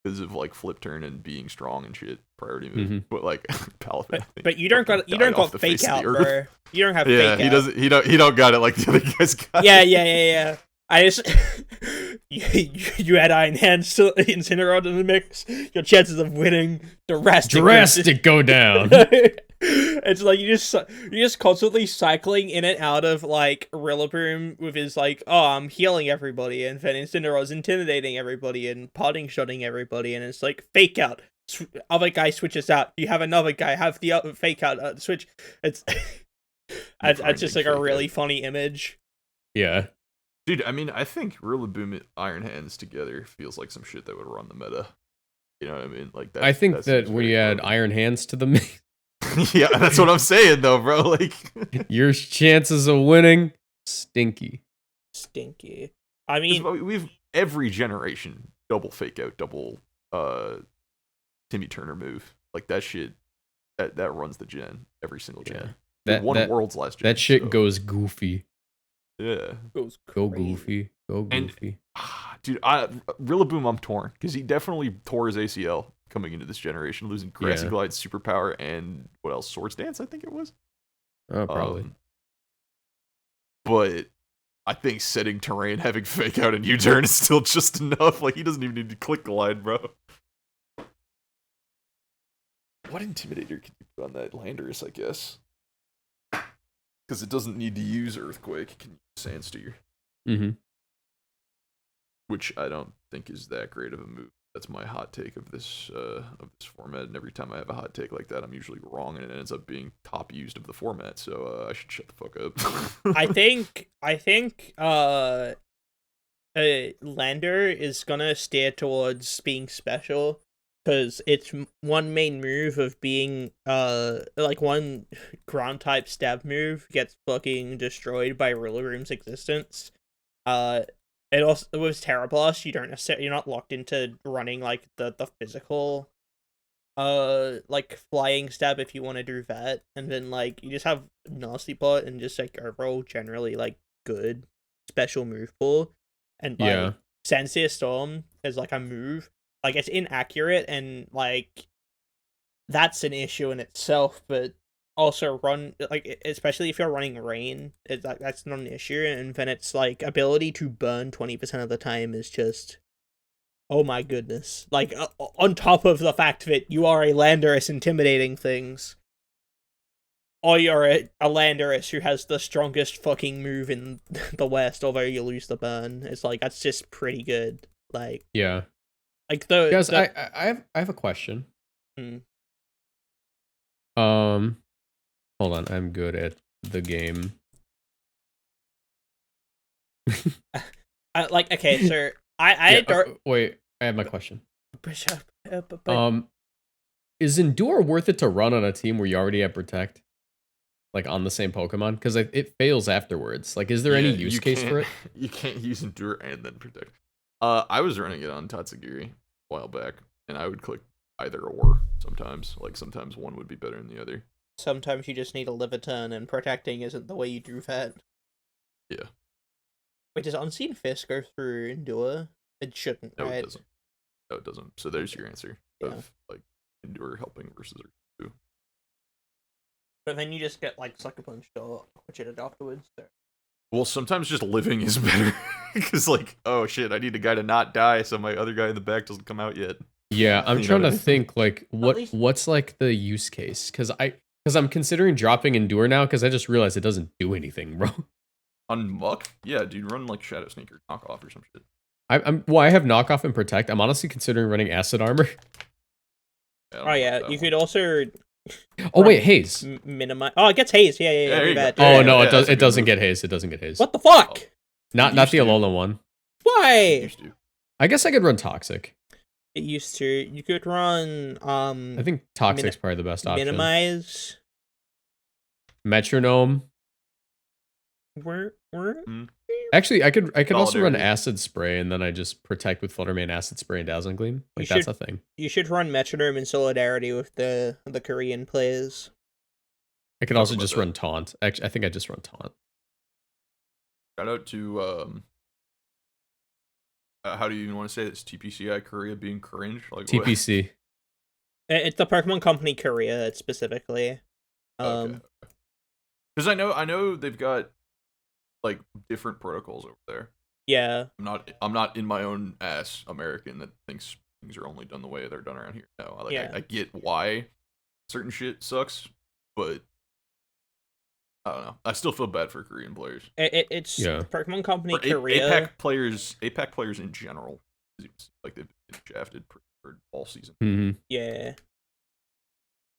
because of like flip turn and being strong and shit, priority move. But like Palafin, but you don't got fake out, bro. You don't have fake out. He don't got it like the other guys got. Yeah. I just you add Iron Hands to Incineroar in the mix. Your chances of winning drastic go down. It's like you're just constantly cycling in and out of like Rillaboom with his like, oh, I'm healing everybody, and then Incineroar's intimidating everybody and potting shotting everybody, and it's like fake out. Other guy switches out. You have another guy have the other fake out switch. It's just like a really funny image. Yeah. Dude, I mean, I think Rillaboom and Iron Hands together feels like some shit that would run the meta. You know what I mean? Like that. I think that when you add Iron Hands to the mix, yeah, that's what I'm saying though, bro. Like your chances of winning stinky. I mean, we've every generation double fake out, double Timmy Turner move. Like that shit that runs the gen every single gen. That won Worlds last gen. That shit goes goofy. Yeah. Go goofy. Dude, Rillaboom, I'm torn because he definitely tore his ACL coming into this generation, losing Grassy Glide, Superpower, and what else? Swords Dance, I think it was. Oh, probably. But I think setting terrain, having fake out and U-turn is still just enough. Like he doesn't even need to click glide, bro. What Intimidator can you put on that Landorus, I guess? Because it doesn't need to use Earthquake, it can use Sandsteer. Which I don't think is that great of a move. That's my hot take of this format, and every time I have a hot take like that, I'm usually wrong, and it ends up being top used of the format. So I should shut the fuck up. I think Lander is gonna steer towards being special because it's one main move of being like one ground type stab move gets fucking destroyed by Rillaboom's existence. It also with Terra Blast, you're not locked into running like the physical like flying stab if you want to do that, and then like you just have Nasty Bot and just like overall generally like good special move pool, and like Sandseer Storm is like a move, like it's inaccurate and like that's an issue in itself, but also run like especially if you're running rain, that's not an issue, and then it's like ability to burn 20% of the time is just oh my goodness, like on top of the fact that you are a Landorus intimidating things, or you're a Landorus who has the strongest fucking move in the West, although you lose the burn. It's like that's just pretty good. Like like guys, I have a question. Hold on, I'm good at the game. Like, okay, so wait, I have my question. Is Endure worth it to run on a team where you already have Protect? Like on the same Pokemon? Because it fails afterwards. Like, is there any use case for it? You can't use Endure and then Protect. I was running it on Tatsugiri a while back, and I would click either or sometimes. Like sometimes one would be better than the other. Sometimes you just need a live a turn, and protecting isn't the way you do that. Yeah. Wait, does Unseen Fist go through Endure? It shouldn't, No, right? it doesn't. No, it doesn't. So there's your answer Yeah. of like Endure helping versus R2. But then you just get like Sucker Punch or which it afterwards. So. Well, sometimes just living is better. Because like, oh shit, I need a guy to not die so my other guy in the back doesn't come out yet. Yeah, I'm You know trying what I to mean? think like what's like the use case, because I'm considering dropping Endure now because I just realized it doesn't do anything, bro. On Muck? Yeah, dude, run like Shadow Sneaker knockoff or some shit. I have knockoff and protect. I'm honestly considering running acid armor. Yeah, Oh yeah, you could also. Oh wait, haze. Minimize. Oh, it gets haze. Yeah. there you Bad. go. Oh Yeah, no, yeah, it does. that's a It good doesn't move. get haze. It doesn't get haze. What the fuck? Not used the to. Alola one. Why? Used to. I guess I could run toxic. It used to. You could run. I think toxic's probably the best option. Minimize. Metronome. Where? Actually, I could also run Solidarity. acid spray, and then I just protect with Flutterman, acid spray, and dazzling gleam. Like You that's should- a thing. You should run Metronome in solidarity with the Korean players. I could Talk also about just that. run taunt. Actually, I think I just run taunt. Shout out to how do you even want to say this? TPCI Korea being cringe? Like what? TPC. It's the Pokemon Company Korea specifically. Okay. Because I know they've got like different protocols over there. Yeah. I'm not in my own ass American that thinks things are only done the way they're done around here. No, like Yeah. I get why certain shit sucks, but I don't know. I still feel bad for Korean players. It's Yeah. Pokemon Company Or Korea. APAC players in general, it seems like they've been shafted for all season. Mm-hmm. Yeah.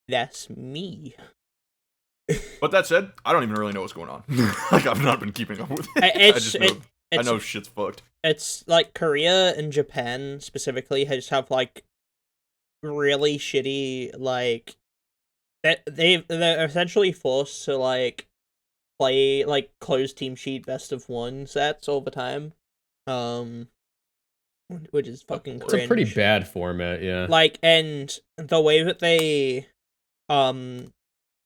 That's me. But that said, I don't even really know what's going on. Like I've not been keeping up with it. I know shit's fucked. It's like Korea and Japan specifically just have like really shitty like they're essentially forced to like play like closed team sheet best of one sets all the time. Which is fucking It's a cringe. pretty bad format, yeah. Like, and the way that they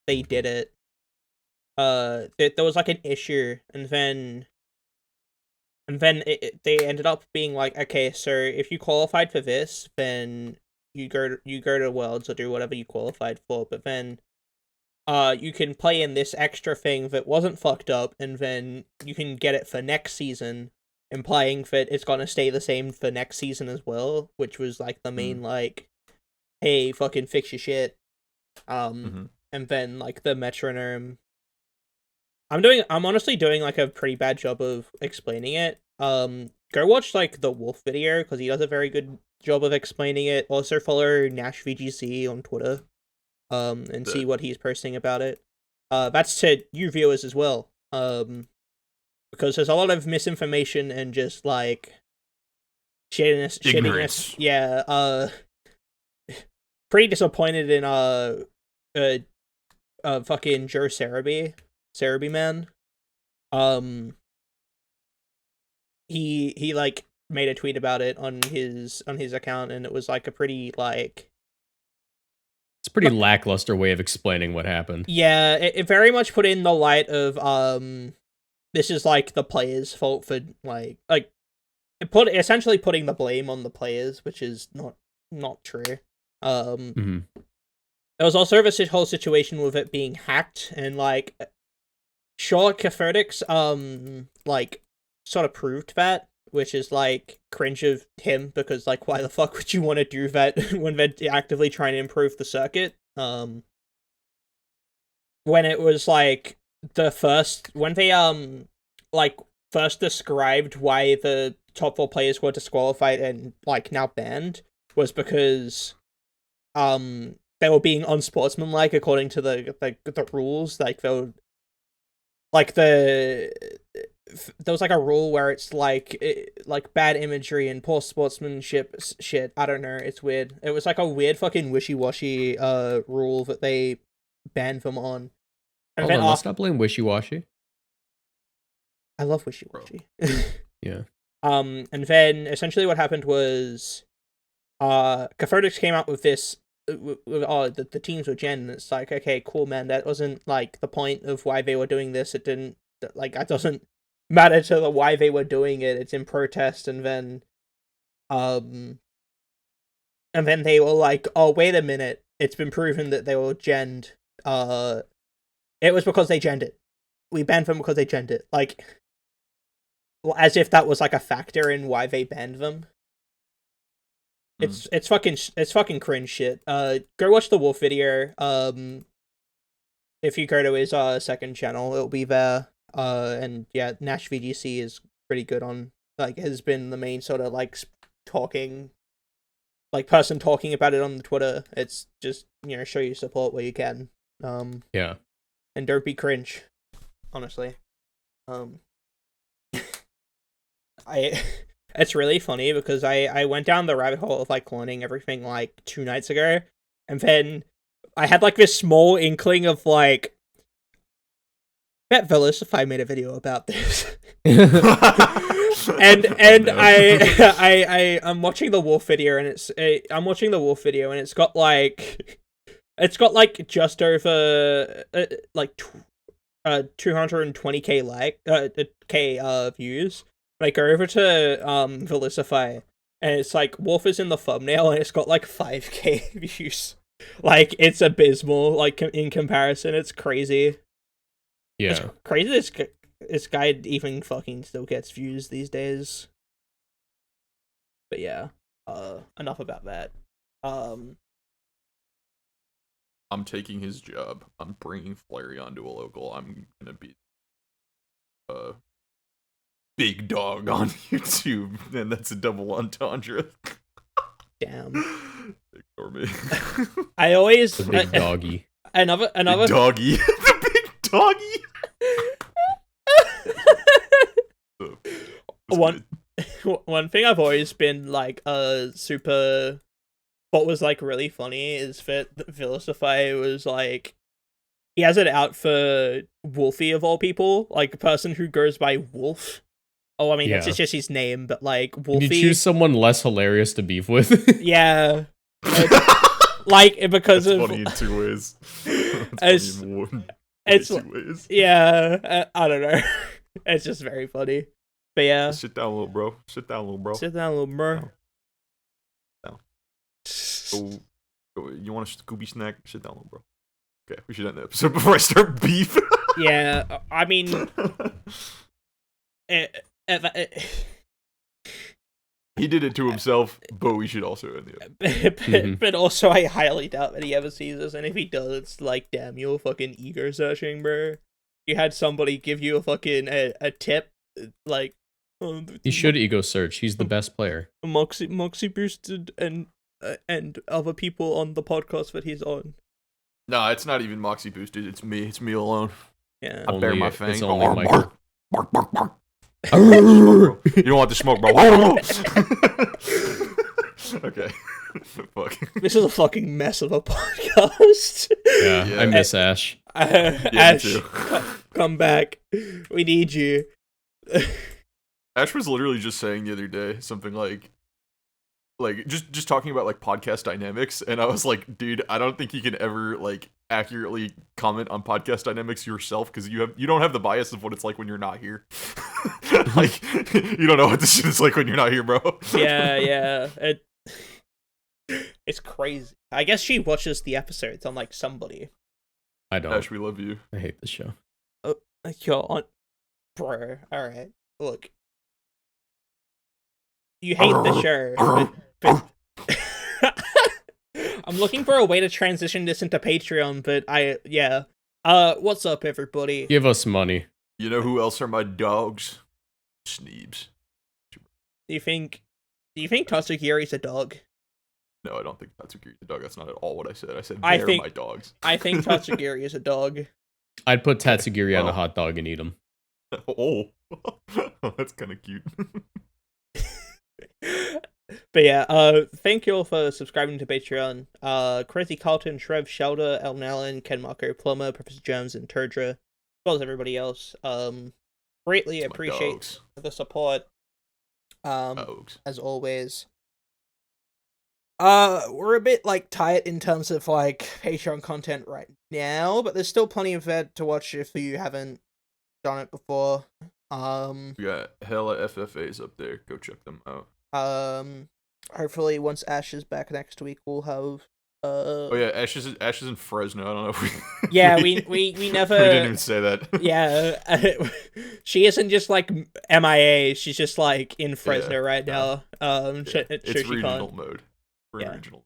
did it, there was like an issue, and then they ended up being like, okay, so if you qualified for this, then you go to Worlds or do whatever you qualified for, but then you can play in this extra thing that wasn't fucked up, and then you can get it for next season, implying that it's gonna stay the same for next season as well, which was like the main like, hey, fucking fix your shit. And then like the metronome. I'm honestly doing like a pretty bad job of explaining it. Go watch like the Wolf video because he does a very good job of explaining it. Also follow Nash VGC on Twitter. And see what he's posting about it. That's to you viewers as well. Because there's a lot of misinformation and just like shittiness. Yeah. Pretty disappointed in fucking Joe Cerebi man. He like made a tweet about it on his account, and it was like a pretty like. It's a pretty lackluster way of explaining what happened. Yeah, it very much put in the light of this is like the players' fault for like it essentially putting the blame on the players, which is not true. There was also this whole situation with it being hacked, and like sure Cathodics like sort of proved that, which is like cringe of him, because like why the fuck would you want to do that when they're actively trying to improve the circuit? When it was like when they like first described why the top 4 players were disqualified and like now banned was because they were being unsportsmanlike according to the rules. Like they were like there was like a rule where it's like bad imagery and poor sportsmanship shit. I don't know. It's weird. It was like a weird fucking wishy-washy rule that they banned them on. And Hold on, let's not blame wishy-washy. I love wishy-washy. Yeah. And then essentially what happened was Cathodics came out with this, the teams were gen, and it's like, okay, cool, man, that wasn't, like, the point of why they were doing this. It didn't, like, that doesn't matter to the why they were doing it. It's in protest, and then they were like, oh, wait a minute, it's been proven that they were genned. It was because they genned it. We banned them because they genned it. Like, as if that was, like, a factor in why they banned them. It's fucking cringe shit. Go watch the Wolf video. If you go to his second channel, it'll be there. And yeah, Nash VGC is pretty good on, like, has been the main sort of, like, person talking about it on the Twitter. It's just, show your support where you can. Yeah. And don't be cringe, honestly. It's really funny because I went down the rabbit hole of, like, learning everything, like, 2 nights ago, and then I had, like, this small inkling of, like, bet Velicify made a video about this. and I'm watching the Wolf video, and it's got like just over 220k views. Like, go over to Velicify, and it's like Wolf is in the thumbnail, and it's got like 5k views. Like, it's abysmal. Like, in comparison, it's crazy. Yeah, it's crazy. This guy even fucking still gets views these days. But yeah, enough about that. I'm taking his job. I'm bringing Flareon to a local. I'm gonna be big dog on YouTube, and that's a double entendre. Damn. Ignore me. I always the big doggy. Another big doggy. The big doggy. One thing I've always been like super what was like really funny is that Velicify was like, he has it out for Wolfie of all people, like a person who goes by Wolf. Oh, I mean, it's just his name, but like Wolfie. Can you choose someone less hilarious to beef with? Yeah. Like, because that's of funny in 2 ways. It's 2 ways. Yeah, I don't know. It's just very funny. But yeah. Sit down, little bro. Sit down, little bro. Down. Go, you want a Scooby snack? Sit down, little bro. Okay, we should end the episode before I start beef. Yeah, I mean, he did it to himself, but we should also end the episode. But also, I highly doubt that he ever sees this, and if he does, it's like, damn, you're fucking ego searching, bro. You had somebody give you a fucking a tip, like. He should ego search. He's the best player. Moxie Boosted and other people on the podcast that he's on. No, it's not even Moxie Boosted. It's me. It's me alone. Yeah. I bare my fang. It's only Michael. Bark. You don't want the smoke, bro. Okay. Fuck. This is a fucking mess of a podcast. Yeah. I miss Ash. Ash, come back. We need you. Ash was literally just saying the other day something like just talking about like podcast dynamics, and I was like, dude, I don't think you can ever like accurately comment on podcast dynamics yourself because you don't have the bias of what it's like when you're not here. Like, you don't know what this shit is like when you're not here, bro. Yeah. It's crazy. I guess she watches the episodes on like somebody. I don't. Ash, we love you. I hate the show. You're on, bro. All right, look. You hate the show. But I'm looking for a way to transition this into Patreon, but what's up, everybody? Give us money. You know who else are my dogs? Sneebs. Do you think Tatsugiri's a dog? No, I don't think Tatsugiri's a dog. That's not at all what I said. I said they're my dogs. I think Tatsugiri is a dog. I'd put Tatsugiri on a hot dog and eat him. Oh, that's kind of cute. But yeah, thank you all for subscribing to Patreon. Crazy Carlton, Trev, Shelder, Elton Allen, Ken Marco, Plumber, Professor Jones, and Turdra, as well as everybody else. Greatly appreciate the support. As always. We're a bit like tight in terms of like Patreon content right now, but there's still plenty of that to watch if you haven't done it before. We got hella FFAs up there. Go check them out. Hopefully once Ash is back next week, we'll have. Oh yeah, Ash is in Fresno. I don't know if we. Yeah, we never. We didn't even say that. Yeah, she isn't just like MIA. She's just like in Fresno right now. It's regional mode. We're in regional.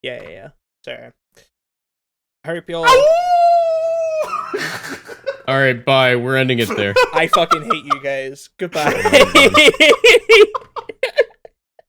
Yeah. So, I hope y'all. All right, bye. We're ending it there. I fucking hate you guys. Goodbye.